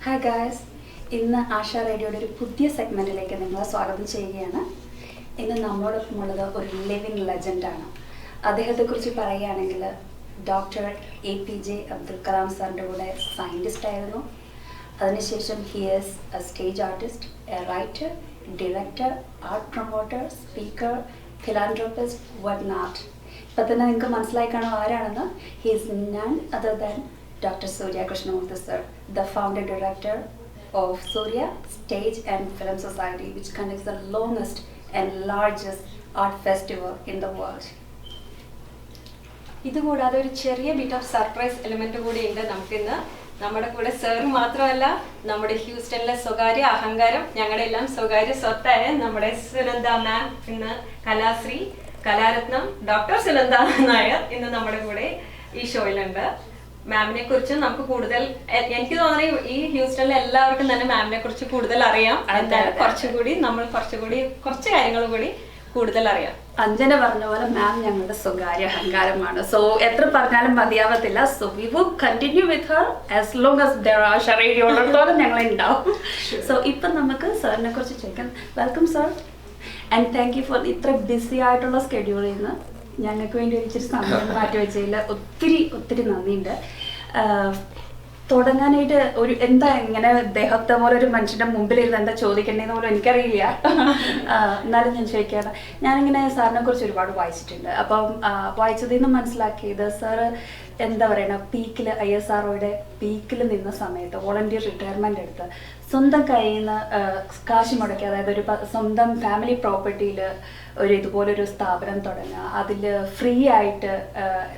Hi guys, ഇന്ന് ആശ റേഡിയോയുടെ ഒരു പുതിയ സെഗ്മെന്റിലേക്ക് നിങ്ങളെ സ്വാഗതം ചെയ്യുകയാണ്. ഇന്ന് നമ്മളോടൊപ്പമുള്ളത് ഒരു ലിവിങ് ലെജൻഡാണ്. അദ്ദേഹത്തെക്കുറിച്ച് പറയുകയാണെങ്കിൽ ഡോക്ടർ APJ അബ്ദുൽ കലാം സാറിൻ്റെ കൂടെ സയൻറ്റിസ്റ്റ് ആയിരുന്നു. അതിനുശേഷം he is a stage artist, a writer, director, art promoter, speaker, philanthropist, what not. ഇപ്പം തന്നെ നിങ്ങൾക്ക് മനസ്സിലായി കാണും ആരാണെന്ന്. He is none other than Dr. Soorya Krishnamoorthy sir, the founder director of Soorya Stage and Film Society, which conducts the longest and largest art festival in the world. ഇതുകൂടാതെ ഒരു ചെറിയ bit of surprise element കൂടി ഉണ്ട് നമുക്കിന്ന്. നമ്മുടെ കൂടെ sir മാത്രമല്ല, നമ്മുടെ ഹ്യൂസ്റ്റണിലെ സ്വകാര്യ അഹങ്കാരം, ഞങ്ങളുടെ എല്ലാം സ്വകാര്യ സ്വത്തായ നമ്മുടെ സുനന്ദ മാം, ഇന്ന് കലാശ്രീ, കലാരത്നം ഡോക്ടർ സുനന്ദ നായർ ഇന്ന് നമ്മുടെ കൂടെ ഈ ഷോയിലുണ്ട്. മാമിനെ കുറിച്ച് നമുക്ക് കൂടുതൽ, എനിക്ക് തോന്നുന്നത് ഈ ഹ്യൂസ്റ്റണിലെ എല്ലാവർക്കും തന്നെ മാമിനെ കുറിച്ച് കൂടുതൽ അറിയാം. എന്തായാലും കുറച്ച് കാര്യങ്ങൾ കൂടി കൂടുതൽ അറിയാം. അഞ്ജന പറഞ്ഞ പോലെ മാം ഞങ്ങളുടെ സ്വകാര്യ അഹങ്കാരമാണ്. സോ എത്ര പറഞ്ഞാലും മതിയാവത്തില്ല. So we would continue with her as long as there are റേഡിയോടത്തോളം ഞങ്ങൾ ഉണ്ടാവും. സോ ഇപ്പം നമുക്ക് സാറിനെ കുറിച്ച് ചോദിക്കാം. Welcome sir, and thank you for ഇത്ര ബിസി ആയിട്ടുള്ള സ്കെഡ്യൂളിൽ നിന്ന് ഞങ്ങൾക്ക് വേണ്ടി ഇച്ചിരി സമയം മാറ്റി വെച്ചതിൽ ഒത്തിരി നന്ദിയുണ്ട്. തുടങ്ങാനായിട്ട് ഒരു എന്താ ഇങ്ങനെ ദേഹത്തെ പോലെ ഒരു മനുഷ്യൻ്റെ മുമ്പിലിരുന്ന് എന്താ ചോദിക്കേണ്ടതെന്ന് പോലും എനിക്കറിയില്ല. എന്നാലും ഞാൻ ചോദിക്കുകയാണ്. ഞാനിങ്ങനെ സാറിനെ കുറിച്ച് ഒരുപാട് വായിച്ചിട്ടുണ്ട്. അപ്പം വായിച്ചതിൽ നിന്ന് മനസ്സിലാക്കിയത് സാറ് എന്താ പറയുക, പീക്കിൽ ISROയുടെ പീക്കിൽ നിന്ന സമയത്ത് വോളണ്ടിയർ റിട്ടയർമെൻ്റ് എടുത്ത് സ്വന്തം കയ്യിൽ നിന്ന് കാശ് മുടക്കി, അതായത് ഒരു സ്വന്തം ഫാമിലി പ്രോപ്പർട്ടിയിൽ ഒരു ഇതുപോലൊരു സ്ഥാപനം തുടങ്ങുക, അതിൽ ഫ്രീ ആയിട്ട്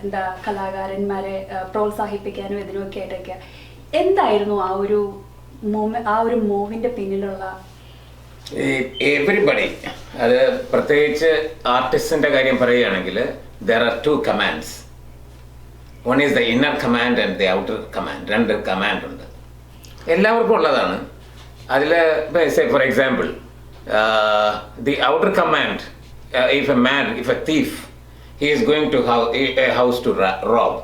എന്താ കലാകാരന്മാരെ പ്രോത്സാഹിപ്പിക്കാനും ഇതിനുമൊക്കെ ആയിട്ടൊക്കെ എന്തായിരുന്നു ആ ഒരു മൂവിൻ്റെ പിന്നിലുള്ള? എവരിബഡി, അത് പ്രത്യേകിച്ച് ആർട്ടിസ്റ്റിൻ്റെ കാര്യം പറയുകയാണെങ്കിൽ there are two commands. One is the inner command and the outer command. രണ്ട് കമാൻഡ് ഉണ്ട്, എല്ലാവർക്കും ഉള്ളതാണ്. അതിൽ say for example, the outer command, if a thief, he is going to a house to rob.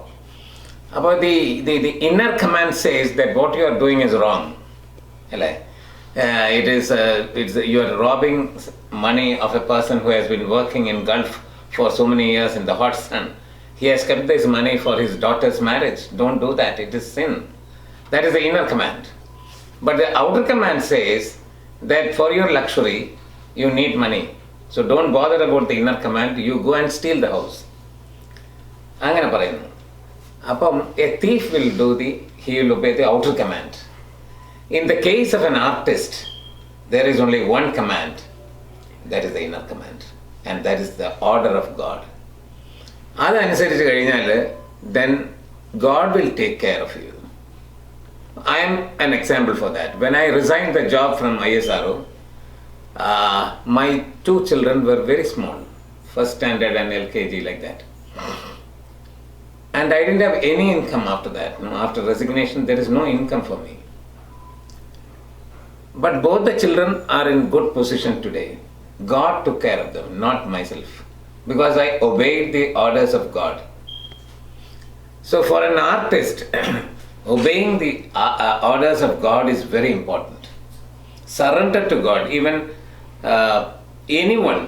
About the inner command says that what you are doing is wrong. You are robbing money of a person who has been working in Gulf for so many years in the hot sun. He has kept this money for his daughter's marriage. Don't do that. It is sin. That is the inner command. But the outer command says that for your luxury, you need money. So don't bother about the inner command. You go and steal the house. അങ്ങനെ പറയുന്നു. അപ്പം a thief will he will obey the outer command. In the case of an artist, there is only one command. That is the inner command. And that is the order of God. അതനുസരിച്ച് കഴിഞ്ഞാൽ then God will take care of you. I am an example for that. When I resigned the job from ISRO, my two children were very small, first standard and LKG, like that. And I didn't have any income after that. After resignation, there is no income for me. But both the children are in good position today. God took care of them, not myself, because I obeyed the orders of God. So for an artist, obeying the orders of God is very important. Surrender to God. Even anyone,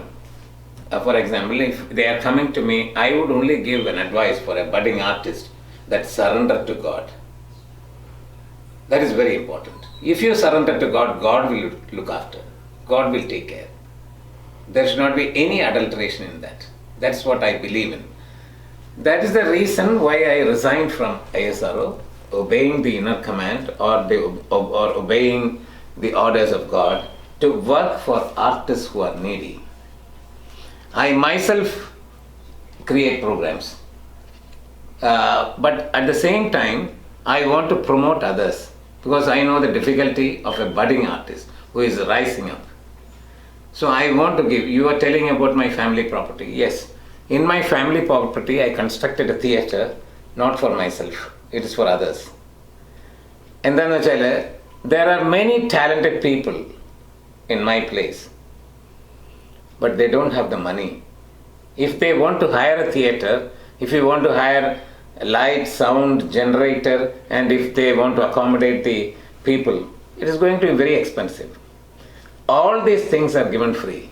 for example, if they are coming to me, I would only give an advice for a budding artist, that surrender to God. That is very important. If you surrender to God, God will look after. God will take care. There should not be any adulteration in that. That's what I believe in. That is the reason why I resigned from ISRO, obeying the inner command or obeying the orders of God, to work for artists who are needy. I myself create programs, but at the same time I want to promote others, because I know the difficulty of a budding artist who is rising up. So I want to give. You are telling about my family property. Yes, in my family property I constructed a theatre, not for myself, it is for others. And then there are many talented people in my place, but they don't have the money. If they want to hire a theatre, if you want to hire light, sound, generator, and if they want to accommodate the people, it is going to be very expensive. All these things are given free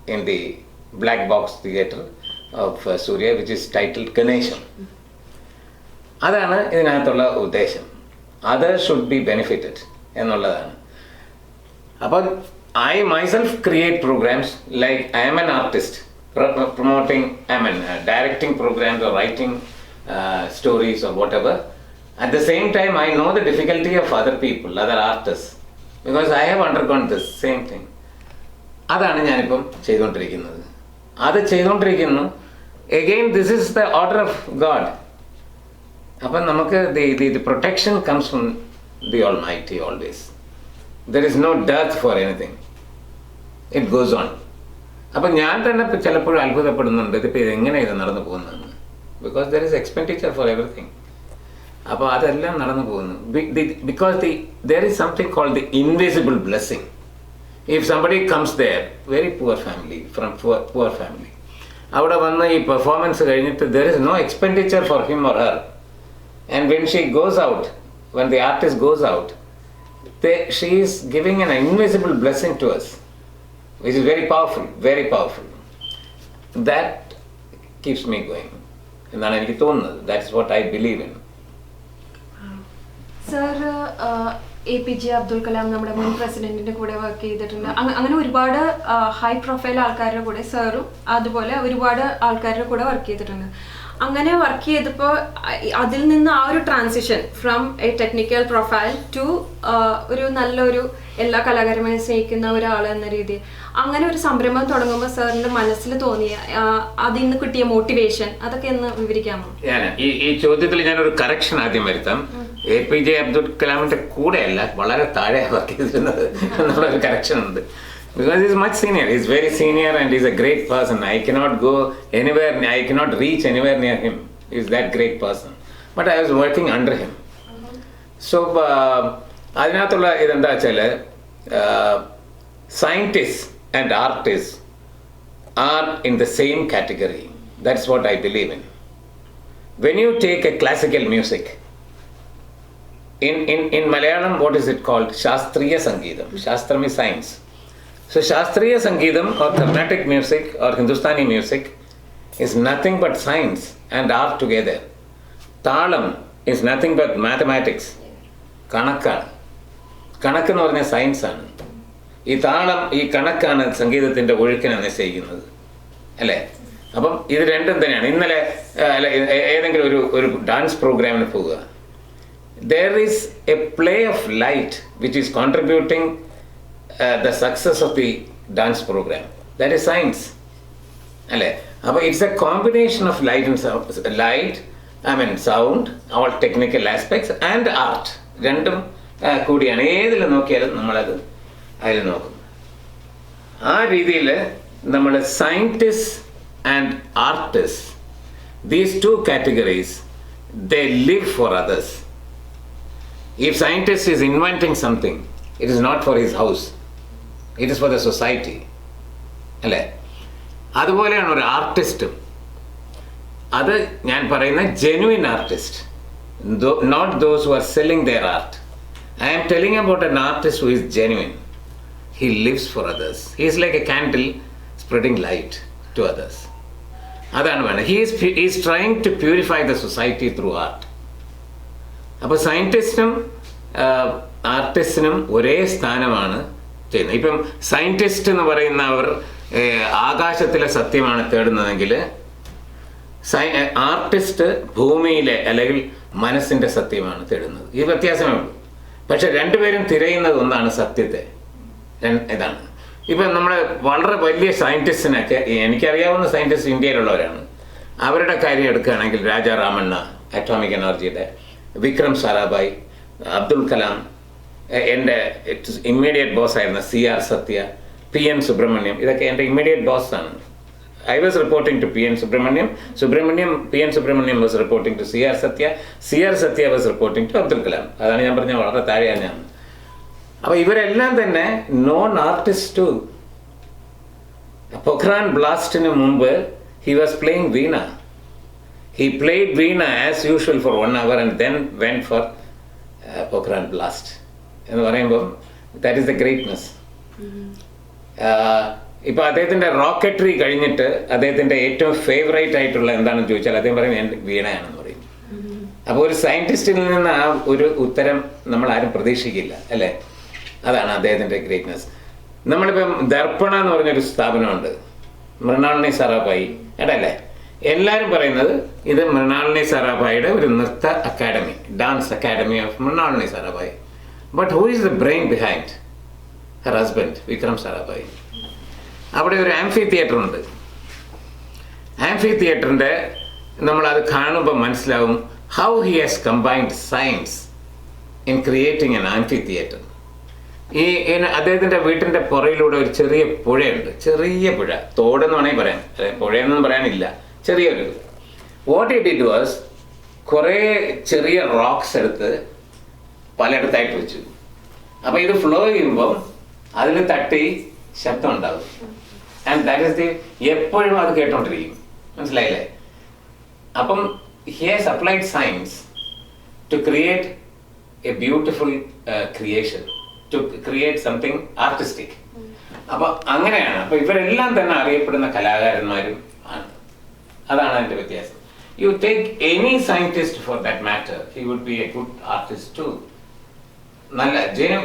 in the black box theatre of Soorya, which is titled Ganesham. അതാണ് ഇതിനകത്തുള്ള ഉദ്ദേശം. Others should be benefited എന്നുള്ളതാണ്. അപ്പോൾ I myself create programs like I am an artist promoting, directing programs or writing stories or whatever. At the same time, I know the difficulty of other people, other artists, because I have undergone this same thing. അതാണ് ഞാനിപ്പം ചെയ്തുകൊണ്ടിരിക്കുന്നത്. അത് ചെയ്തുകൊണ്ടിരിക്കുന്നു. Again, this is the order of God. അപ്പം നമുക്ക് the protection comes from the Almighty always. There is no dearth for anything. It goes on. അപ്പം ഞാൻ തന്നെ ചിലപ്പോഴും അത്ഭുതപ്പെടുന്നുണ്ട് ഇതിപ്പോൾ ഇതെങ്ങനെ ഇത് നടന്നു പോകുന്നതെന്ന്. Because there is expenditure for everything. അപ്പോൾ അതെല്ലാം നടന്നു പോകുന്നു. Because there is something called the invisible blessing. If somebody comes there, very poor family, from poor family, അവിടെ വന്ന് ഈ പെർഫോമൻസ് കഴിഞ്ഞിട്ട് there is no expenditure for him or her. And when she goes out, when the artist goes out, she is giving an invisible blessing to us, which is very powerful, very powerful. That keeps me going. എന്നാണ് എനിക്ക് തോന്നുന്നത്. That's what I believe in. Sir APJ Abdul Kalam നമ്മുടെ മുൻ പ്രസിഡന്റിന്റെ കൂടെ work ചെയ്തിട്ടുണ്ട്. അങ്ങനെ ഒരുപാട് ഹൈ പ്രൊഫൈൽ ആൾക്കാരുടെ കൂടെ സാറും അതുപോലെ ഒരുപാട് ആൾക്കാരുടെ കൂടെ വർക്ക് ചെയ്തിട്ടുണ്ട്. അങ്ങനെ വർക്ക് ചെയ്തപ്പോൾ അതിൽ നിന്ന് ആ ഒരു transition from a technical profile to ഒരു നല്ലൊരു എല്ലാ കലാകാരന്മാരെ സ്നേഹിക്കുന്ന ഒരാൾ എന്ന രീതി, അങ്ങനെ ഒരു സംരംഭം തുടങ്ങുമ്പോൾ സാറിന്റെ മനസ്സിൽ തോന്നിയ അതിൽ നിന്ന് കിട്ടിയ മോട്ടിവേഷൻ അതൊക്കെ ഒന്ന് വിവരിക്കാമോ? ഈ ചോദ്യത്തിൽ ഞാനൊരു കറക്ഷൻ ആദ്യം വരുത്താം. APJ അബ്ദുൽ കലാമിന്റെ കൂടെയല്ല, വളരെ താഴെ വർക്ക് ചെയ്തിരുന്നത് എന്നുള്ളൊരു കറക്ഷൻ ഉണ്ട്. Because he is much senior, he is very senior and he is a great person. I cannot go anywhere, I cannot reach anywhere near him. He is that great person. But I was working under him. So, അതിനകത്തുള്ള ഇതെന്താ വെച്ചാൽ scientists and artists are in the same category. That's what I believe in. When you take a classical music, in Malayalam, what is it called? Shastriya Sangeetam. Shastram is science. So Shastriya Sangeetam or Carnatic music or Hindustani music is nothing but science and art together. Talam is nothing but mathematics. Kanakkan. Kanakkan എന്ന് പറഞ്ഞാൽ science ആണ്. ഈ താളം, ഈ കണക്കാണ് സംഗീതത്തിൻ്റെ ഒഴുക്കിനെ നിശ്ചയിക്കുന്നത്, അല്ലേ? അപ്പം ഇത് രണ്ടും തന്നെയാണ്. ഇന്നലെ ഏതെങ്കിലും ഒരു ഡാൻസ് പ്രോഗ്രാമിന് പോവുക, there is a play of light which is contributing the success of the dance program. That is science, അല്ലേ? അപ്പോൾ it's a combination of light and sound, all technical aspects and art. രണ്ടും കൂടിയാണ്. ഏതിൽ നോക്കിയാലും നമ്മളത് അതിൽ നോക്കും. ആ രീതിയിൽ നമ്മൾ scientist and artist, these two categories, they live for others. If scientist is inventing something, it is not for his house, it is for the society, അല്ലേ? അതുപോലെയാണ് ഒരു ആർട്ടിസ്റ്റും. അത് ഞാൻ പറയുന്ന genuine artist, not those who are selling their art. I am telling about an artist who is genuine. He lives for others. He is like a candle spreading light to others. അതാണ് വേണം. He is trying to purify the society through art. അപ്പോൾ സയൻറ്റിസ്റ്റും ആർട്ടിസ്റ്റിനും ഒരേ സ്ഥാനമാണ് ചെയ്യുന്നത്. ഇപ്പം scientist എന്ന് പറയുന്നവർ ആകാശത്തിലെ സത്യമാണ് തേടുന്നതെങ്കിൽ ആർട്ടിസ്റ്റ് ഭൂമിയിലെ അല്ലെങ്കിൽ മനസ്സിൻ്റെ സത്യമാണ് തേടുന്നത്. ഈ വ്യത്യാസമേ ഉള്ളൂ. പക്ഷെ രണ്ടുപേരും തിരയുന്നത് ഒന്നാണ്, സത്യത്തെ. ഇതാണ്. ഇപ്പം നമ്മൾ വളരെ വലിയ സയൻറ്റിസ്റ്റിനൊക്കെ, എനിക്കറിയാവുന്ന സയൻറ്റിസ്റ്റ് ഇന്ത്യയിലുള്ളവരാണ്, അവരുടെ കാര്യം എടുക്കുകയാണെങ്കിൽ രാജാ രാമണ്ണ അറ്റോമിക് എനർജിയുടെ, വിക്രം സാരാഭായ്, അബ്ദുൽ കലാം, എൻ്റെ ഇമ്മീഡിയറ്റ് ബോസ് ആയിരുന്ന CR സത്യ, PM സുബ്രഹ്മണ്യം, ഇതൊക്കെ എൻ്റെ immediate ബോസാണ്. I was reporting to PM Subramaniam, PM Subramaniam was reporting to CR Satya was reporting to Abdul Kalam. അതാണ് ഞാൻ പറഞ്ഞ വളരെ താഴെയാണ് ഞാൻ. അപ്പോൾ ഇവരെല്ലാം തന്നെ നോൺ ആർട്ടിസ്റ്റ് ടു. പൊഖ്രാൻ ബ്ലാസ്റ്റിന് മുമ്പ് he was playing Veena. He played Veena as usual for 1 hour and then went for Pokhran blast. എന്ന് പറയുമ്പോൾ ദാറ്റ് ഈസ് ദ ഗ്രേറ്റ്നെസ്. ഇപ്പോൾ അദ്ദേഹത്തിൻ്റെ റോക്കറ്ററി കഴിഞ്ഞിട്ട് അദ്ദേഹത്തിൻ്റെ ഏറ്റവും ഫേവറേറ്റ് ആയിട്ടുള്ള എന്താണെന്ന് ചോദിച്ചാൽ അദ്ദേഹം പറയും എൻ്റെ വീണയാണെന്ന് പറയും. അപ്പോൾ ഒരു സയൻറ്റിസ്റ്റിൽ നിന്ന് ആ ഒരു ഉത്തരം നമ്മൾ ആരും പ്രതീക്ഷിക്കില്ല അല്ലേ? അതാണ് അദ്ദേഹത്തിൻ്റെ ഗ്രേറ്റ്നെസ്. നമ്മളിപ്പം ദർപ്പണ എന്ന് പറഞ്ഞൊരു സ്ഥാപനമുണ്ട്, മൃണാളിനി സാറാഭായി അല്ലേ? എല്ലാവരും പറയുന്നത് ഇത് മൃണാളിനി സാറാഭായിയുടെ ഒരു നൃത്ത academy, dance academy of Mrinalini Sarabhai. But who is the brain behind her husband Vikram Sarabhai? അവിടെ ഒരു ആംഫി തിയേറ്റർ ഉണ്ട്. ആംഫി തിയേറ്ററിൻ്റെ നമ്മളത് കാണുമ്പോൾ മനസ്സിലാവും how he has combined science in creating N amphi theatre. ഈ അദ്ദേഹത്തിൻ്റെ വീട്ടിൻ്റെ പുറയിലൂടെ ഒരു ചെറിയ പുഴയുണ്ട്, ചെറിയ പുഴ, തോടെന്ന് വേണമെങ്കിൽ പറയാം, പുഴയൊന്നും പറയാനില്ല, ചെറിയൊരു. വാട്ട് ഇറ്റ് ഇറ്റ് വാസ്, കുറേ ചെറിയ റോക്സ് എടുത്ത് പലയിടത്തായിട്ട് വെച്ചു. അപ്പോൾ ഇത് ഫ്ലോ ചെയ്യുമ്പോൾ അതിൽ തട്ടി ശബ്ദം ഉണ്ടാകും. ആൻഡ് ദാറ്റ് ഈസ് ദി, എപ്പോഴും അത് കേട്ടോണ്ടിരിക്കും. മനസ്സിലായില്ലേ? അപ്പം he has applied science to create a beautiful creation, to create something artistic. അപ്പൊ അങ്ങനെയാണ്. അപ്പൊ ഇവരെല്ലാം തന്നെ അറിയപ്പെടുന്ന കലാകാരന്മാരും ആണ്. അതാണ് അതിന്റെ വ്യത്യാസം. You take any scientist for that matter, he would be a good artist too. നല്ല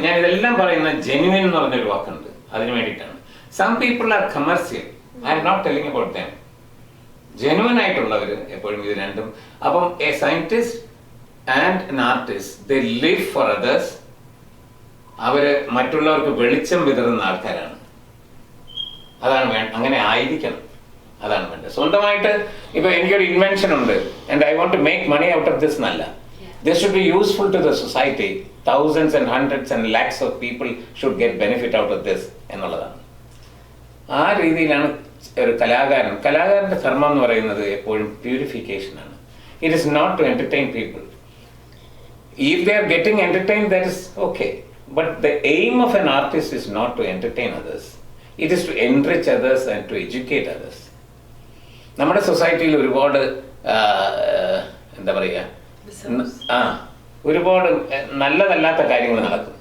ഞാൻ ഇതെല്ലാം പറയുന്ന ജെന്യുവിൻ എന്ന് പറഞ്ഞൊരു വാക്കുണ്ട്, അതിന് വേണ്ടിയിട്ടാണ്. Some people are commercial, I am not telling about them. Genuine ആയിട്ടുള്ളവർ എപ്പോഴും ഇത് രണ്ടും. അപ്പം a scientist and an artist, they live for others. അവര് മറ്റുള്ളവർക്ക് വെളിച്ചം വിതറുന്ന ആൾക്കാരാണ്. അതാണ് അങ്ങനെ ആയിരിക്കണം, അതാണ് വേണ്ടത്. സ്വന്തമായിട്ട് ഇപ്പൊ എനിക്കൊരു ഇൻവെൻഷൻ ഉണ്ട് and I want to make money out of this എന്നല്ല. This should be useful to the society. thousands and hundreds and lakhs of people should get benefit out of this എന്നുള്ളതാണ്. ആ രീതിയിലാണ് ഒരു കലാകാരൻ്റെ ധർമ്മം എന്ന് പറയുന്നത് എപ്പോഴും പ്യൂരിഫിക്കേഷൻ ആണ്. It is not to entertain people. If they are getting entertained, that is okay. But the aim of an artist is not to entertain others. It is to enrich others and to educate others. നമ്മുടെ സൊസൈറ്റിയിൽ ഒരുപാട് എന്താ പറയുക, ഒരുപാട് നല്ലതല്ലാത്ത കാര്യങ്ങൾ നടക്കും.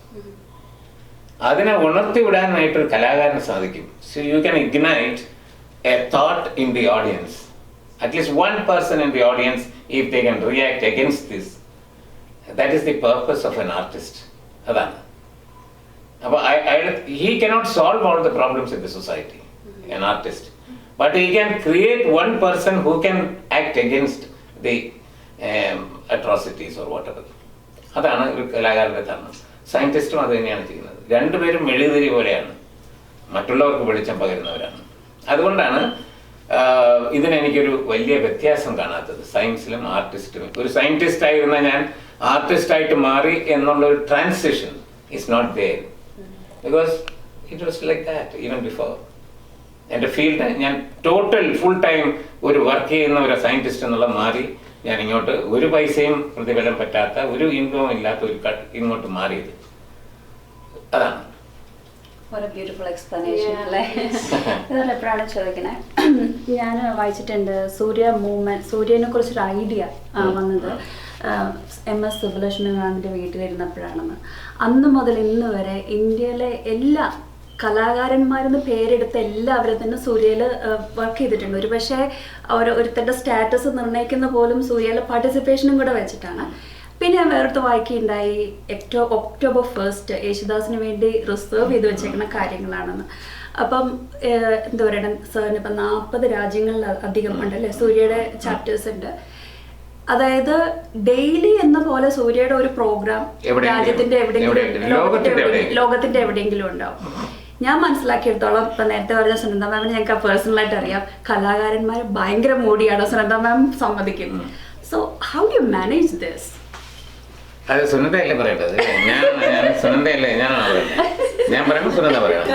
അതിനെ ഉണർത്തി വിടാനായിട്ടൊരു കലാകാരന് സാധിക്കും. So you can ignite A thought in the audience. At least one person in the audience, if they can react against this, that is the purpose of an artist. അതാണ്. അപ്പോൾ he cannot solve all the problems in the society, an artist, but he can create one person who can act against the atrocities or whatever. അതാണ് ഒരു കലാകാരൻ്റെ ധർമ്മം. സയന്റിസ്റ്റും അത് തന്നെയാണ് ചെയ്യുന്നത്. രണ്ടുപേരും മെഴുകുതിരി പോലെയാണ്, മറ്റുള്ളവർക്ക് വെളിച്ചം പകരുന്നവരാണ്. അതുകൊണ്ടാണ് ഇതിനെനിക്കൊരു വലിയ വ്യത്യാസം കാണാത്തത് സയൻസിലും ആർട്ടിസ്റ്റിലും. ഒരു സയന്റിസ്റ്റ് ആയിരുന്ന ഞാൻ ആർട്ടിസ്റ്റായിട്ട് മാറി എന്നുള്ളൊരു transition is not there, because it was like that even before. എൻ്റെ ഫീൽഡ് ഞാൻ ടോട്ടൽ ഫുൾ ടൈം ഒരു വർക്ക് ചെയ്യുന്ന ഒരു സയന്റിസ്റ്റ് എന്നുള്ള മാറി ഞാൻ ഇങ്ങോട്ട് ഒരു പൈസയും പ്രതിഫലം പറ്റാത്ത, ഒരു ഇൻകവും ഇല്ലാത്ത ഒരു ഇങ്ങോട്ട് മാറിയത്. അതാണ്. ബ്യൂട്ടിഫുൾ എക്സ്പ്ലനേഷൻ അല്ലേ? ഇതല്ല എപ്പോഴാണ് ചോദിക്കണേ, ഞാൻ വായിച്ചിട്ടുണ്ട് സൂര്യനെ കുറിച്ചൊരു ഐഡിയ വന്നത് MS സുബ്ബലക്ഷ്മി മാമിൻ്റെ വീട്ടിലിരുന്നപ്പോഴാണെന്ന്. അന്ന് മുതൽ ഇന്ന് വരെ ഇന്ത്യയിലെ എല്ലാ കലാകാരന്മാരെന്ന് പേരെടുത്ത എല്ലാവരും തന്നെ സൂര്യയിൽ വർക്ക് ചെയ്തിട്ടുണ്ട്. ഒരു പക്ഷേ ഒരുത്തരുടെ സ്റ്റാറ്റസ് നിർണ്ണയിക്കുന്ന പോലും സൂര്യയിലെ പാർട്ടിസിപ്പേഷനും കൂടെ വെച്ചിട്ടാണ്. പിന്നെ ഞാൻ വേറൊരു വായിക്കുകയുണ്ടായി, ഒക്ടോബർ 1 യേശുദാസിന് വേണ്ടി റിസർവ് ചെയ്ത് വെച്ചേക്കുന്ന കാര്യങ്ങളാണെന്ന്. അപ്പം എന്താ പറയുക, സാറിന് ഇപ്പം 40 രാജ്യങ്ങളിൽ അധികം ഉണ്ടല്ലേ സൂര്യയുടെ ചാപ്റ്റേഴ്സ് ഉണ്ട്. അതായത് ഡെയിലി എന്ന പോലെ സൂര്യയുടെ ഒരു പ്രോഗ്രാം രാജ്യത്തിന്റെ ലോകത്തിന്റെ എവിടെയെങ്കിലും ഉണ്ടാവും. ഞാൻ മനസ്സിലാക്കിയെടുത്തോളം ഇപ്പം നേരത്തെ പറഞ്ഞ സുനന്ദ മാമിനെ ഞങ്ങൾക്ക് പേഴ്സണലായിട്ട് അറിയാം, കലാകാരന്മാർ ഭയങ്കര മൂടിയാണ്, സുനന്ദ മാം സമ്മതിക്കും. So how do you manage this? അത് സുനന്ദയല്ലേ പറയേണ്ടത്, ഞാൻ സുനന്ദയല്ലേ, ഞാനാണ് പറയുന്നത്. ഞാൻ പറയുമ്പോൾ സുനന്ദ പറയണം.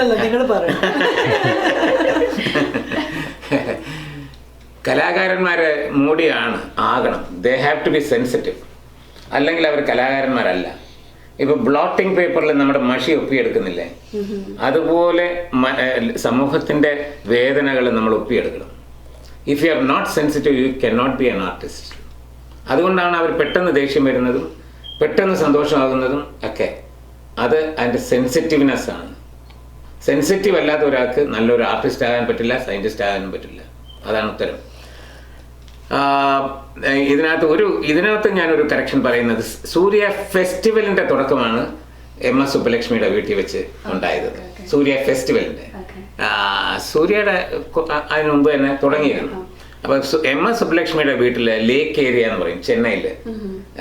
കലാകാരന്മാര് മൂടിയാണ് ആകണം. They have to be sensitive, അല്ലെങ്കിൽ അവർ കലാകാരന്മാരല്ല. ഇപ്പൊ ബ്ലോട്ടിംഗ് പേപ്പറിൽ നമ്മുടെ മഷി ഒപ്പിയെടുക്കുന്നില്ലേ, അതുപോലെ സമൂഹത്തിന്റെ വേദനകൾ നമ്മൾ ഒപ്പിയെടുക്കണം. If you are not sensitive, you cannot be an artist. അതുകൊണ്ടാണ് അവർ പെട്ടെന്ന് ദേഷ്യം വരുന്നതും പെട്ടെന്ന് സന്തോഷമാകുന്നതും ഒക്കെ. അത് അതിൻ്റെ സെൻസിറ്റീവ്നെസ് ആണ്. സെൻസിറ്റീവ് അല്ലാത്ത ഒരാൾക്ക് നല്ലൊരു ആർട്ടിസ്റ്റ് ആകാൻ പറ്റില്ല, സയൻറ്റിസ്റ്റ് ആകാനും പറ്റില്ല. അതാണ് ഉത്തരം. ഇതിനകത്ത് ഞാനൊരു കറക്ഷൻ പറയുന്നത്, സൂര്യ ഫെസ്റ്റിവലിൻ്റെ തുടക്കമാണ് MS സുബ്ബലക്ഷ്മിയുടെ വീട്ടിൽ വെച്ച് ഉണ്ടായത്. സൂര്യ ഫെസ്റ്റിവലിൻ്റെ സൂര്യയുടെ അതിന് മുമ്പ് തന്നെ തുടങ്ങിയിരുന്നു. അപ്പോൾ MS സുബ്ബലക്ഷ്മിയുടെ വീട്ടിൽ ലേക്ക് ഏരിയ എന്ന് പറയും, ചെന്നൈയിൽ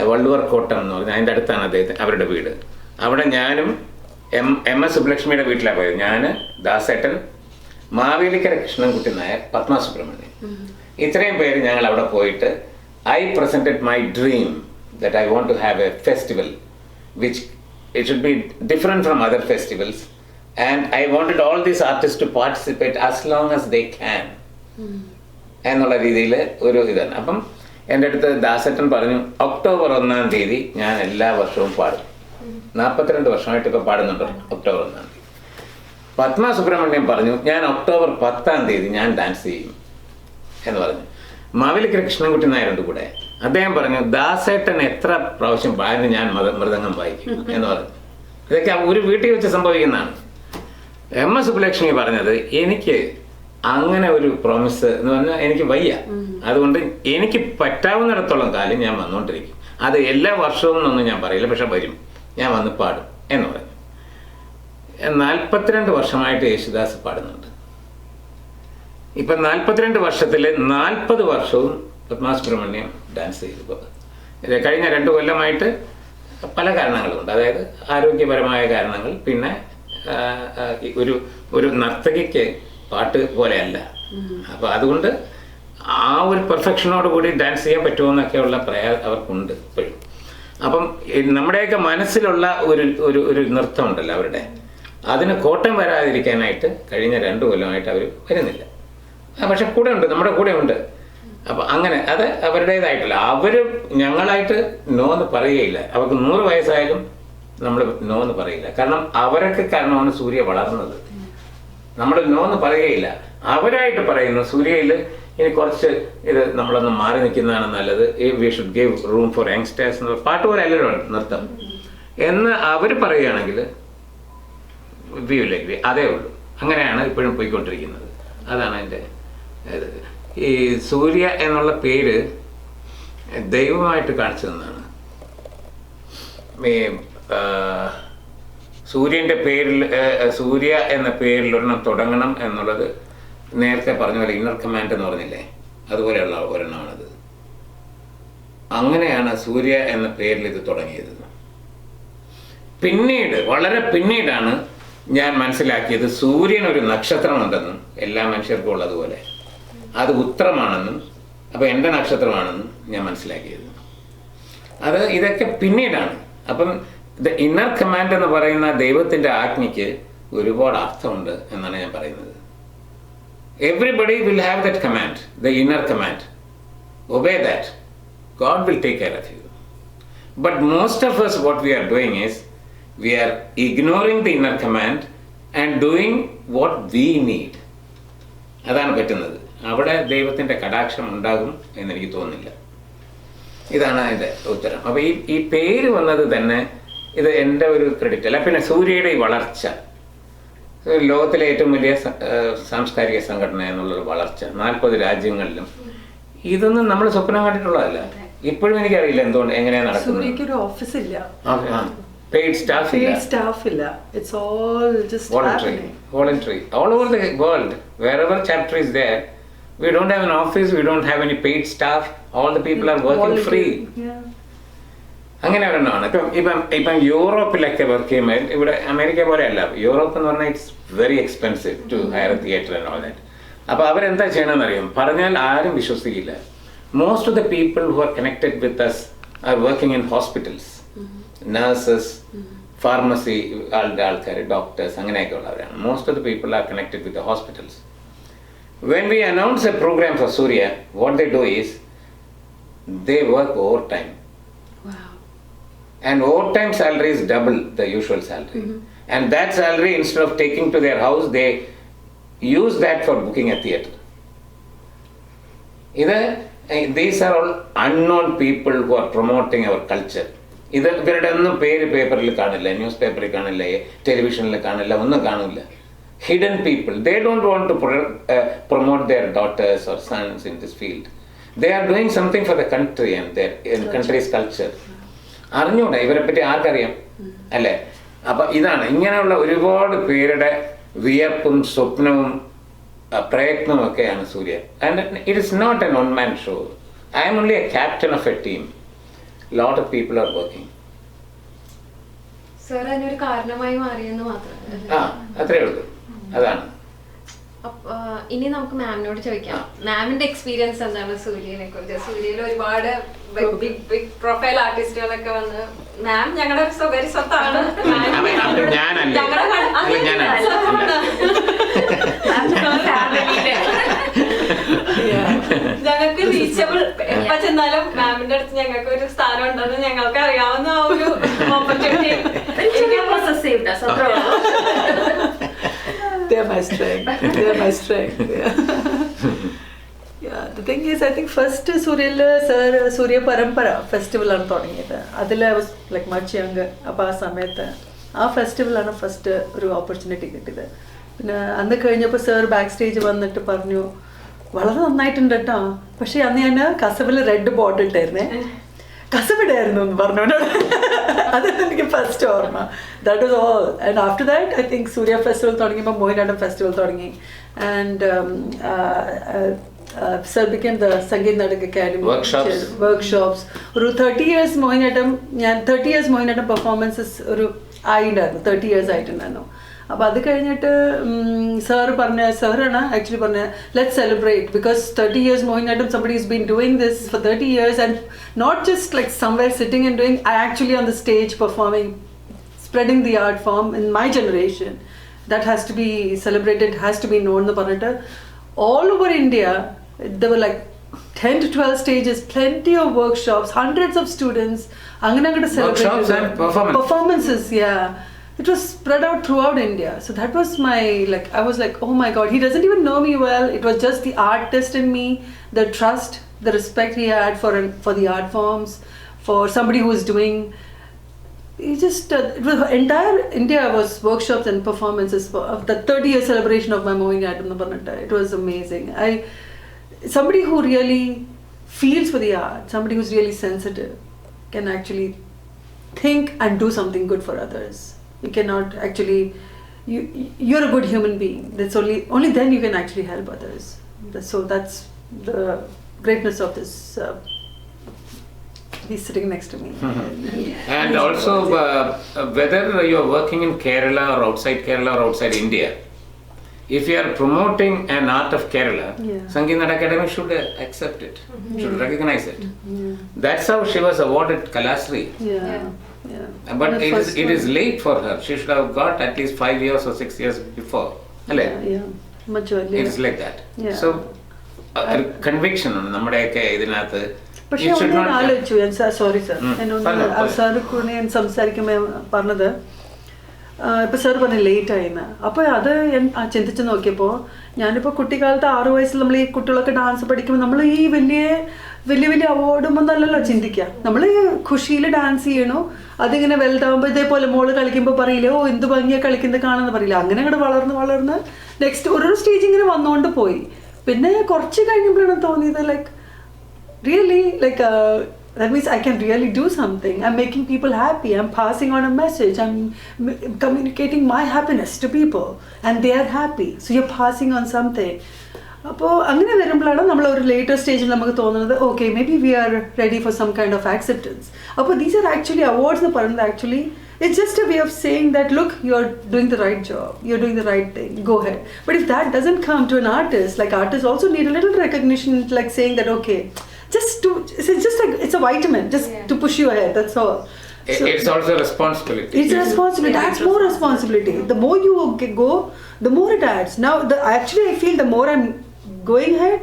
വള്ളുവർ കോട്ടം എന്ന് പറഞ്ഞാൽ അതിൻ്റെ അടുത്താണ് അവരുടെ വീട്. അവിടെ ഞാനും MS സുബ്ബലക്ഷ്മിയുടെ വീട്ടിലാണ് പോയത്. ഞാൻ, ദാസേട്ടൻ, മാവേലിക്കര കൃഷ്ണൻകുട്ടി നായർ, പത്മ സുബ്രഹ്മണ്യൻ, ഇത്രയും പേര് ഞങ്ങൾ അവിടെ പോയിട്ട് I presented my dream that I want to have a festival which it should be different from other festivals, and I wanted all these artists to participate as long as they can എന്നുള്ള രീതിയിൽ ഒരു ഇതാണ്. അപ്പം എൻ്റെ അടുത്ത് ദാസേട്ടൻ പറഞ്ഞു, October 1-ാം തീയതി ഞാൻ എല്ലാ വർഷവും പാടും. 42 വർഷമായിട്ട് ഇപ്പോൾ പാടുന്നുണ്ട് ഒക്ടോബർ 1-ാം തീയതി. പത്മ സുബ്രഹ്മണ്യം പറഞ്ഞു, ഞാൻ ഒക്ടോബർ 10-ാം തീയതി ഞാൻ ഡാൻസ് ചെയ്യും എന്ന് പറഞ്ഞു. മാവേലിക്കര കൃഷ്ണൻകുട്ടി നായരുണ്ട് കൂടെ. അദ്ദേഹം പറഞ്ഞു, ദാസേട്ടൻ എത്ര പ്രാവശ്യം പാടിന് ഞാൻ മൃദംഗം വായിക്കും എന്ന് പറഞ്ഞു. ഇതൊക്കെ ഒരു വീട്ടിൽ വെച്ച് സംഭവിക്കുന്നതാണ്. MS സുബ്ബലക്ഷ്മി പറഞ്ഞത്, എനിക്ക് അങ്ങനെ ഒരു പ്രോമിസ് എന്ന് പറഞ്ഞാൽ എനിക്ക് വയ്യ, അതുകൊണ്ട് എനിക്ക് പറ്റാവുന്നിടത്തോളം കാലം ഞാൻ വന്നുകൊണ്ടിരിക്കും. അത് എല്ലാ വർഷവും എന്നൊന്നും ഞാൻ പറയില്ല, പക്ഷെ വരും, ഞാൻ വന്ന് പാടും എന്ന് പറഞ്ഞു. 42 വർഷമായിട്ട് യേശുദാസ് പാടുന്നുണ്ട്. ഇപ്പം 42 വർഷത്തിൽ 40 വർഷവും പത്മ സുബ്രഹ്മണ്യം ഡാൻസ് ചെയ്തു. കഴിഞ്ഞ 2 കൊല്ലമായിട്ട് പല കാരണങ്ങളുണ്ട്. അതായത് ആരോഗ്യപരമായ കാരണങ്ങൾ, പിന്നെ ഒരു നർത്തകിക്ക് പാട്ട് പോലെയല്ല. അപ്പോൾ അതുകൊണ്ട് ആ ഒരു പെർഫെക്ഷനോട് കൂടി ഡാൻസ് ചെയ്യാൻ പറ്റുമെന്നൊക്കെയുള്ള അവർക്കുണ്ട് ഇപ്പോഴും. അപ്പം നമ്മുടെയൊക്കെ മനസ്സിലുള്ള ഒരു നൃത്തം ഉണ്ടല്ലോ അവരുടെ, അതിന് കോട്ടം വരാതിരിക്കാനായിട്ട് കഴിഞ്ഞ 2 കൊല്ലമായിട്ട് അവർ വരുന്നില്ല. പക്ഷെ കൂടെ ഉണ്ട്, നമ്മുടെ കൂടെ ഉണ്ട്. അപ്പം അങ്ങനെ അത് അവരുടേതായിട്ടില്ല. അവർ ഞങ്ങളായിട്ട് നോ എന്ന് പറയുകയില്ല. അവർക്ക് 100 വയസ്സായാലും നമ്മൾ നോ എന്ന് പറയില്ല. കാരണം അവരൊക്കെ കാരണമാണ് സൂര്യ വളർന്നത്. നമ്മൾ നോ എന്ന് പറയുകയില്ല. അവരായിട്ട് പറയുന്നു, സൂര്യയിൽ ഇനി കുറച്ച് ഇത് നമ്മളൊന്ന് മാറി നിൽക്കുന്നതാണ് നല്ലത്, we should give room for youngsters എന്ന് പാട്ട് പോലെ അല്ലല്ലോ നൃത്തം എന്ന് അവർ പറയുകയാണെങ്കിൽ വി വിൽ അഗ്രി. അതേ ഉള്ളൂ. അങ്ങനെയാണ് ഇപ്പോഴും പോയിക്കൊണ്ടിരിക്കുന്നത്. അതാണ് എൻ്റെ ഇത്. ഈ സൂര്യ എന്നുള്ള പേര് ദൈവമായിട്ട് കാണിച്ചു തന്നതാണ്. സൂര്യൻ്റെ പേരിൽ, സൂര്യ എന്ന പേരിൽ ഒരെണ്ണം തുടങ്ങണം എന്നുള്ളത് നേരത്തെ പറഞ്ഞ പോലെ ഇന്നർ കമാൻഡ് എന്ന് പറഞ്ഞില്ലേ, അതുപോലെയുള്ള ഒരെണ്ണമാണത്. അങ്ങനെയാണ് സൂര്യ എന്ന പേരിൽ ഇത് തുടങ്ങിയത്. പിന്നീട്, വളരെ പിന്നീടാണ് ഞാൻ മനസ്സിലാക്കിയത് സൂര്യൻ ഒരു നക്ഷത്രമുണ്ടെന്നും എല്ലാ മനുഷ്യർക്കും ഉള്ളതുപോലെ അത് ഉത്തരമാണെന്നും, അപ്പോൾ എൻ്റെ നക്ഷത്രമാണെന്നും ഞാൻ മനസ്സിലാക്കിയത്. ഇതൊക്കെ പിന്നീടാണ്. അപ്പം ദ ഇന്നർ കമാൻഡ് എന്ന് പറയുന്ന ദൈവത്തിൻ്റെ ആജ്ഞയ്ക്ക് ഒരുപാട് അർത്ഥമുണ്ട് എന്നാണ് ഞാൻ പറയുന്നത്. Everybody will have that command, the inner command. Obey that, God will take care of you. But most of us what we are doing is we are ignoring the inner command and doing what we need. അതാണ് പറ്റുന്നത്. അവിടെ ദൈവത്തിൻ്റെ കടാക്ഷം ഉണ്ടാകും എന്നെനിക്ക് തോന്നുന്നില്ല. ഇതാണ് അതിൻ്റെ ഉത്തരം. അപ്പോൾ ഈ പേര് വന്നത് തന്നെ ഇത് എൻ്റെ ഒരു ക്രെഡിറ്റ് അല്ല. പിന്നെ സൂര്യയുടെ ഈ വളർച്ച, ലോകത്തിലെ ഏറ്റവും വലിയ സാംസ്കാരിക സംഘടന എന്നുള്ളൊരു വളർച്ച 40 രാജ്യങ്ങളിലും, ഇതൊന്നും നമ്മൾ സ്വപ്നം കണ്ടിട്ടുള്ളതല്ല. ഇപ്പോഴും എനിക്കറിയില്ല എന്തുകൊണ്ട്, എങ്ങനെയാണ് നടക്കുന്നത്. സൂര്യയ്ക്കൊരു ഓഫീസില്ല, പെയ്ഡ് സ്റ്റാഫ് ഇല്ല. It's all just voluntary all over the world. Wherever chapter is there, we don't have an office, we don't have any paid staff, all the people are working free. അങ്ങനെ ഒരെണ്ണമാണ്. ഇപ്പം യൂറോപ്പിലൊക്കെ work ചെയ്യുമ്പോൾ, ഇവിടെ America പോലെയല്ല, Europe എന്ന് പറഞ്ഞാൽ it's very expensive to hire theatre and all that. അപ്പോൾ അവരെന്താ ചെയ്യണമെന്ന് അറിയാം, പറഞ്ഞാൽ ആരും വിശ്വസിക്കില്ല. Most of the people who are connected with us are working in hospitals, nurses, pharmacy ആൾക്കാർ, ഡോക്ടേഴ്സ്, അങ്ങനെയൊക്കെ ഉള്ളവരാണ്. Most of the people are connected with the hospitals. When we announce a program for Soorya, what they do is they work overtime. Wow. And overtime salary is double the usual salary. And that salary, instead of taking to their house, they use that for booking a theatre. These are all unknown people who are promoting our culture. ഇവരുടെ ഒന്നും പേര് പേപ്പറിൽ കാണില്ല, news പേപ്പറിൽ കാണില്ല, ടെലിവിഷനിൽ കാണില്ല, ഒന്നും കാണില്ല. Hidden people. They don't want to promote their daughters or sons in this field. They are doing something for the country and their country's culture. അറിഞ്ഞൂടാ ഇവരെ പറ്റി ആർക്കറിയാം അല്ലേ? അപ്പം ഇതാണ് ഇങ്ങനെയുള്ള ഒരുപാട് പേരുടെ വിയർപ്പും സ്വപ്നവും പ്രയത്നവും ഒക്കെയാണ് Soorya. And it is not an one man show. I am only a captain of a team. Lot of people are working. Sir അതിനൊരു കാരണമായി മാറിയെന്ന് മാത്രം. അത്രേ ഉള്ളൂ. അതാണ്. ഇനി നമുക്ക് മാമിനോട് ചോദിക്കാം, മാമിന്റെ എക്സ്പീരിയൻസ് എന്താണ് സൂര്യനെ കുറിച്ച്? സൂര്യയിൽ ഒരുപാട് ബിഗ് പ്രൊഫൈൽ ആർട്ടിസ്റ്റുകളൊക്കെ വന്ന്, മാം ഞങ്ങളുടെ ഒരു സ്വകാര്യ സ്വത്താണ്, ഞങ്ങൾക്ക് റീച്ചബിൾ, എപ്പ ചെന്നാലും മാമിന്റെ അടുത്ത് ഞങ്ങൾക്ക് ഒരു സ്ഥാനം ഉണ്ടെന്ന് ഞങ്ങൾക്ക് അറിയാവുന്ന ഒരു opportunity. They're my strength. They're my strength. Yeah. The thing is, I think first Soorya Parampara festival ആണ് തുടങ്ങിയത്. അതിൽ I was like much younger. അപ്പോൾ ആ സമയത്ത് ആ ഫെസ്റ്റിവലാണ് ഫസ്റ്റ് ഒരു ഓപ്പർച്യൂണിറ്റി കിട്ടിയത്. പിന്നെ അന്ന് കഴിഞ്ഞപ്പോൾ സാർ ബാക്ക് സ്റ്റേജ് വന്നിട്ട് പറഞ്ഞു, വളരെ നന്നായിട്ടുണ്ട് കേട്ടോ, പക്ഷേ അന്ന് ഞാൻ കസവിൽ റെഡ് ബോർഡ് ഇട്ടായിരുന്നേ, കസവിടായിരുന്നു എന്ന് പറഞ്ഞോണ്ട്. അതാണ് എനിക്ക് ഫസ്റ്റ് ഓർമ്മ. That was all. And after that I think Surya festival തുടങ്ങിയപ്പോൾ മോഹിനിയാട്ടം ഫെസ്റ്റിവൽ തുടങ്ങി. And sir became the Sangeet Natak Akademi workshops. ഒരു 30 years മോഹിനിയാട്ടം, ഞാൻ 30 years മോഹിനിയാട്ടം പെർഫോമൻസസ് ഒരു ആയിട്ടുണ്ടായിരുന്നു, 30 years ആയിട്ടുണ്ടായിരുന്നു. അപ്പോൾ അത് കഴിഞ്ഞിട്ട് സാറാണ് ആക്ച്വലി പറഞ്ഞ let celebrate, because 30 years Mohiniyattam, somebody has been doing this for 30 years and not just like somewhere sitting and doing, I actually on the stage performing, spreading the art form in my generation. That has to be celebrated, has to be known. The Parnata all over India, there were like 10 to 12 stages, plenty of workshops, hundreds of students. Workshops and performances, yeah. It was spread out throughout India. So that was my, like, I was like, oh my God, he doesn't even know me well. It was just the artist in me, the trust, the respect he had for the art forms, for somebody who was doing. He just, it was entire India was workshops and performances for the 30-year celebration of my Mohiniyattam Nabarnatta. It was amazing. Somebody who really feels for the art, somebody who's really sensitive, can actually think and do something good for others. You cannot actually, you're a good human being. That's only then you can actually help others. So that's the greatness of this. He's sitting next to me. And also, whether you're working in Kerala or outside India, if you are promoting an art of Kerala, Sangeet Natak Academy should accept it, should recognize it. That's how she was awarded Kalasri. Yeah. But it is late for her. She should have got at least 5 years or 6 years before. Yeah. Much earlier. It is like that. Yeah. So, conviction on നമ്മുടെയൊക്കെ ഇതിനകത്ത്. പക്ഷേ ഞാൻ ആലോചിച്ചു, sorry sir, sir കൂടെ ഞാൻ സംസാരിക്കുമ്പോൾ പറഞ്ഞത്, ഇപ്പോൾ സാർ പറഞ്ഞ ലേറ്റ് ആയിന്ന്. അപ്പോൾ അത് ഞാൻ ചിന്തിച്ച് നോക്കിയപ്പോൾ, ഞാനിപ്പോൾ കുട്ടിക്കാലത്ത് 6 വയസ്സിൽ നമ്മൾ ഈ കുട്ടികളൊക്കെ ഡാൻസ് പഠിക്കുമ്പോൾ നമ്മൾ ഈ വലിയ അവാർഡുമെന്നല്ലല്ലോ ചിന്തിക്കുക. നമ്മൾ ഈ ഖുഷിയിൽ ഡാൻസ് ചെയ്യണു, അതിങ്ങനെ വലുതാവുമ്പോൾ ഇതേപോലെ മോള് കളിക്കുമ്പോൾ പറയില്ലേ, ഓ എന്ത് ഭംഗിയാണ് കളിക്കുന്നത് കാണുമെന്ന് പറയില്ല. അങ്ങനെ അങ്ങോട്ട് വളർന്ന് നെക്സ്റ്റ് ഓരോ സ്റ്റേജ് ഇങ്ങനെ വന്നുകൊണ്ട് പോയി. പിന്നെ കുറച്ച് കഴിഞ്ഞപ്പോഴാണ് തോന്നിയത്, like really like that means I can really do something. I'm making people happy. I'm passing on a message. I'm communicating my happiness to people and they are happy. So you're passing on something. അപ്പോൾ അങ്ങനെ വരുമ്പോഴാണ് നമ്മൾ ഒരു later സ്റ്റേജിൽ നമുക്ക് തോന്നുന്നത്, okay maybe we are ready for some kind of acceptance. അപ്പോൾ these are actually awards എന്ന് പറയുന്നത് actually it's just a way of saying that, look, you're doing the right job, you're doing the right thing, go ahead. But if that doesn't come to an artist, like artists also need a little recognition, like saying that, okay, it's just like, it's a vitamin, just to push you ahead, that's all. So it's also a responsibility. It's a responsibility. It adds more responsibility. The more you go, the more it adds. Now, actually, I feel the more I'm going ahead,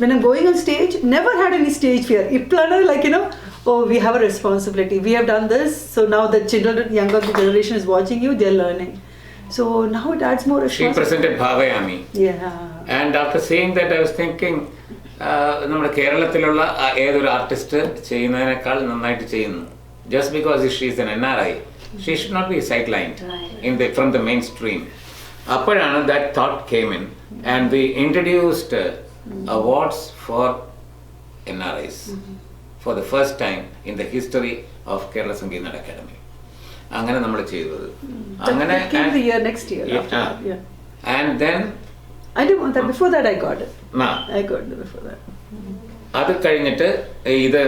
when I'm going on stage, never had any stage fear. Iplana, like, oh, we have a responsibility. We have done this, so now the children, younger generation is watching you, they're learning. So now it adds more responsibility. She presented Bhavayami. Yeah. And after seeing that, I was thinking, നമ്മുടെ കേരളത്തിലുള്ള ഏതൊരു artist ചെയ്യുന്നതിനേക്കാൾ നന്നായിട്ട് ചെയ്യുന്നു. just because she is an NRI, she should not be sidelined from the mainstream. Apparana, that thought came in, and we introduced awards for NRIs for the first time in the history of Kerala Sangeet Nada Academy. അങ്ങനെ നമ്മൾ ചെയ്തത് അങ്ങനെ next year after that, yeah. And then I didn't want that. Before that I got it. I got it before that. അത് കഴിഞ്ഞിട്ട് ഇത്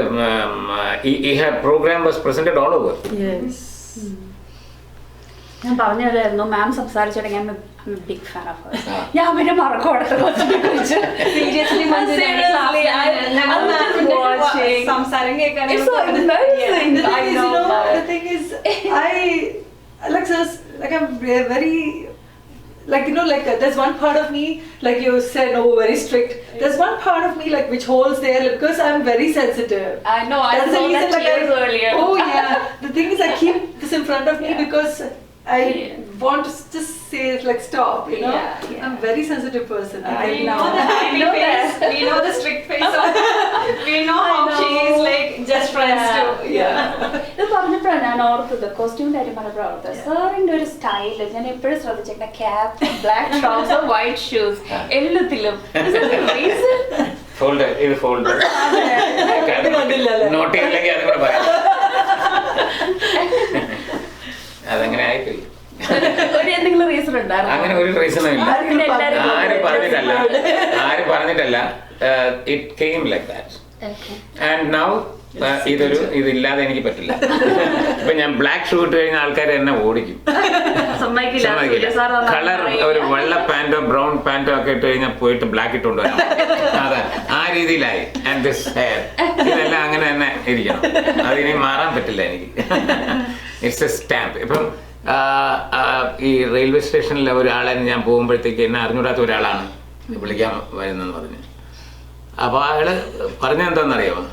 ഈ programme was presented all over. Yes. ഞാൻ പറഞ്ഞതായിരുന്നു മാം സംസാരിച്ചിട്ടുണ്ടെങ്കിൽ ബിഗ് ഫാൻ ഓഫ് ഹർ. ഞാൻ പിന്നെ മറക്കും അടുത്ത ക്വസ്റ്റ്യനെ കുറിച്ച്. Seriously, സംസാരം കേൾക്കാൻ It's so amazing. I know. The thing is, I'm very, there's one part of me, like you said, very strict. There's one part of me which holds there because I'm very sensitive. I know. I That's the saw reason, that tears earlier. Oh yeah. The thing is, I keep this in front of me because I want to just say stop. You know, I'm a very sensitive person. I know that. We know the strict face of we know how she is just friends too. ഇത് പറഞ്ഞപ്പോഴാണ് ഞാൻ ഓർത്തത് costume കാര്യം പറഞ്ഞപ്പോഴാണ് ഓർത്തത് സാറിന്റെ ഒരു style ഞാൻ എപ്പോഴും ശ്രദ്ധിച്ചേക്കുന്ന cap, black trouser, white shoes എല്ലാത്തിലും ഫോൾഡ് ഇത് ഫോൾഡ് നോട്ട് ചെയ്യില്ലെങ്കിൽ അത് കൂടെ പറയാം. അതങ്ങനെ ആയിപ്പോയി. എന്തെങ്കിലും റീസൺ ഉണ്ടായിരുന്നു? അങ്ങനെ ഒരു റീസണും ഇല്ല. ആരും പറഞ്ഞിട്ടല്ല. It came like that. And now ഇതില്ലാതെ എനിക്ക് പറ്റില്ല. ഇപ്പൊ ഞാൻ ബ്ലാക്ക് ഷൂ ഇട്ട് കഴിഞ്ഞ ആൾക്കാർ എന്നെ ഓടിക്കും. കളർ ഒരു വെള്ള പാന്റോ ബ്രൗൺ പാന്റോ ഒക്കെ ഇട്ട് കഴിഞ്ഞാൽ പോയിട്ട് ബ്ലാക്ക് ഇട്ടുകൊണ്ട് വരാം. അതെ, ആ രീതിയിലായി. ആൻഡ് ദിസ് ഹെയർ ഇതെല്ലാം അങ്ങനെ തന്നെ ഇരിക്കണം. അതിനി മാറാൻ പറ്റില്ല എനിക്ക്. It's A stamp. ഇപ്പം ഈ റെയിൽവേ സ്റ്റേഷനിൽ ഒരാളെ ഞാൻ പോകുമ്പോഴത്തേക്ക് എന്നെ അറിഞ്ഞൂടാത്ത ഒരാളാണ് വിളിക്കാൻ വരുന്നെന്ന് പറഞ്ഞു. അപ്പോൾ അയാള് പറഞ്ഞെന്താണെന്നറിയാമോ?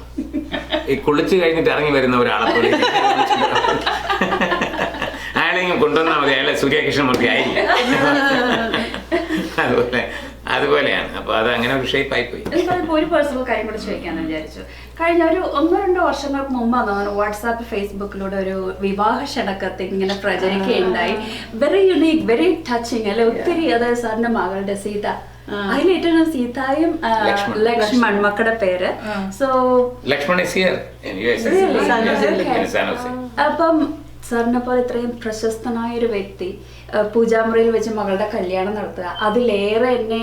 ഈ കുളിച്ച് കഴിഞ്ഞിട്ട് ഇറങ്ങി വരുന്ന ഒരാളെ അയാളെങ്കിലും കൊണ്ടുവന്നാൽ മതി, അയാളെ സൂര്യ കൃഷ്ണമൂർത്തി ആയില്ല. അതുപോലെയാണ്. അപ്പൊ അത് അങ്ങനെ ഒരു ഷേപ്പ് ആയിപ്പോയി. ഒരു പേഴ്സണൽ കാര്യം കൂടെ ചോദിക്കാന്ന് വിചാരിച്ചു. കഴിഞ്ഞ ഒരു 1-2 വർഷങ്ങൾക്ക് മുമ്പാണ് വാട്സാപ്പ് ഫേസ്ബുക്കിലൂടെ ഒരു വിവാഹ ക്ഷണക്കത്ത് ഇങ്ങനെ പ്രചരിക്കുകയുണ്ടായി. വെരി യുണീക്, വെരി ടച്ചിങ് അല്ലെ? ഒത്തിരി, അതായത് സാറിന്റെ മകളുടെ സീത, അതിലേറ്റവും സീതായും ലക്ഷ്മൺ മക്കളുടെ പേര്. സോ ലക്ഷ്മൺ അപ്പം സാറിനെ പോലെ ഇത്രയും പ്രശസ്തനായ ഒരു വ്യക്തി പൂജാമുറിയിൽ വെച്ച് മകളുടെ കല്യാണം നടത്തുക, അതിലേറെ എന്നെ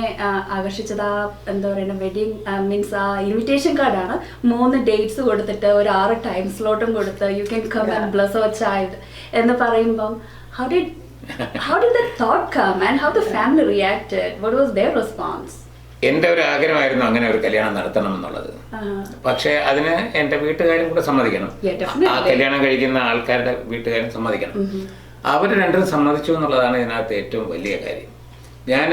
ആകർഷിച്ചത് എന്താ പറയുക, വെഡിങ് മീൻസ് ആ ഇൻവിറ്റേഷൻ കാർഡാണ്. 3 ഡേറ്റ്സ് കൊടുത്തിട്ട് ഒരു 6 ടൈം സ്ലോട്ടും കൊടുത്ത് you can come and bless our child എന്ന് പറയുമ്പം how did that thought come and how the family reacted? What was their response? എൻ്റെ ഒരു ആഗ്രഹമായിരുന്നു അങ്ങനെ ഒരു കല്യാണം നടത്തണം എന്നുള്ളത്. പക്ഷേ അതിന് എൻ്റെ വീട്ടുകാരും കൂടെ സമ്മതിക്കണം. ആ കല്യാണം കഴിക്കുന്ന ആൾക്കാരുടെ വീട്ടുകാരും സമ്മതിക്കണം. അവർ രണ്ടും സമ്മതിച്ചു എന്നുള്ളതാണ് ഇതിനകത്ത് ഏറ്റവും വലിയ കാര്യം. ഞാൻ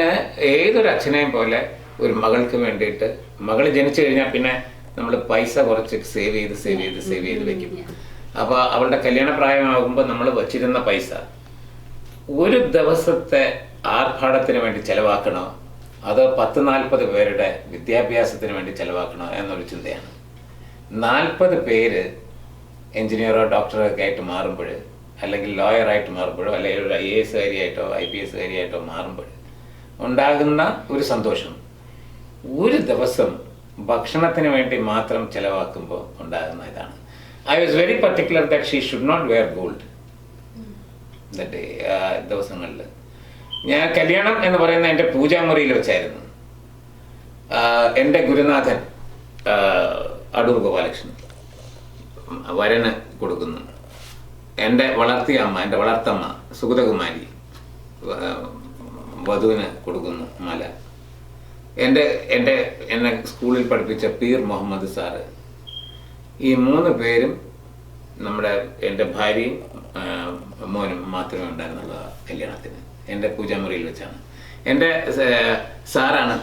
ഏതൊരു അച്ഛനെയും പോലെ ഒരു മകൾക്ക് വേണ്ടിയിട്ട്, മകൾ ജനിച്ചു കഴിഞ്ഞാൽ പിന്നെ നമ്മൾ പൈസ കുറച്ച് സേവ് ചെയ്ത് വെക്കും. അപ്പോൾ അവളുടെ കല്യാണ പ്രായമാകുമ്പോൾ നമ്മൾ വച്ചിരുന്ന പൈസ ഒരു ദിവസത്തെ ആർഭാടത്തിന് വേണ്ടി ചെലവാക്കണോ അതോ 10-40 പേരുടെ വിദ്യാഭ്യാസത്തിന് വേണ്ടി ചെലവാക്കണോ എന്നൊരു ചിന്തയാണ്. 40 പേര് എഞ്ചിനീയറോ ഡോക്ടറോ ഒക്കെ ആയിട്ട് മാറുമ്പോൾ, അല്ലെങ്കിൽ ലോയറായിട്ട് മാറുമ്പോഴോ, അല്ലെങ്കിൽ ഒരു IAS കാരിയായിട്ടോ IPS കാരിയായിട്ടോ മാറുമ്പോൾ ഉണ്ടാകുന്ന ഒരു സന്തോഷം ഒരു ദിവസം ഭക്ഷണത്തിന് വേണ്ടി മാത്രം ചെലവാക്കുമ്പോൾ ഉണ്ടാകുന്ന ഇതാണ്. I was very particular that she should not wear gold that day. ദിവസങ്ങളിൽ ഞാൻ കല്യാണം എന്ന് പറയുന്ന എൻ്റെ പൂജാമുറിയിൽ വെച്ചായിരുന്നു. എൻ്റെ ഗുരുനാഥൻ അടൂർ ഗോപാലകൃഷ്ണൻ വരന് കൊടുക്കുന്നു. എൻ്റെ വളർത്തിയ അമ്മ, എൻ്റെ വളർത്തമ്മ സുഗതകുമാരി വധുവിന് കൊടുക്കുന്നു മാല. എന്നെ സ്കൂളിൽ പഠിപ്പിച്ച പീർ മുഹമ്മദ് സാറ്, ഈ 3 പേരും എൻ്റെ ഭാര്യയും മോനും മാത്രമേ ഉണ്ടായിരുന്നുള്ളൂ കല്യാണത്തിന്. എൻ്റെ പൂജാമുറിയിൽ വെച്ചാണ്. എൻ്റെ സാറാണ്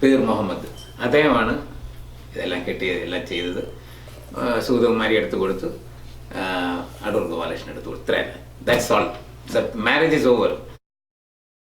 പീർ മുഹമ്മദ്, അദ്ദേഹമാണ് ഇതെല്ലാം കെട്ടിയത്, എല്ലാം ചെയ്തത്. സുഗതകുമാരി എടുത്തു കൊടുത്തു, അടൂർ ഗോപാലകൃഷ്ണൻ എടുത്തു കൊടുത്തു. ഇത്രയല്ല, that's all. The marriage is over.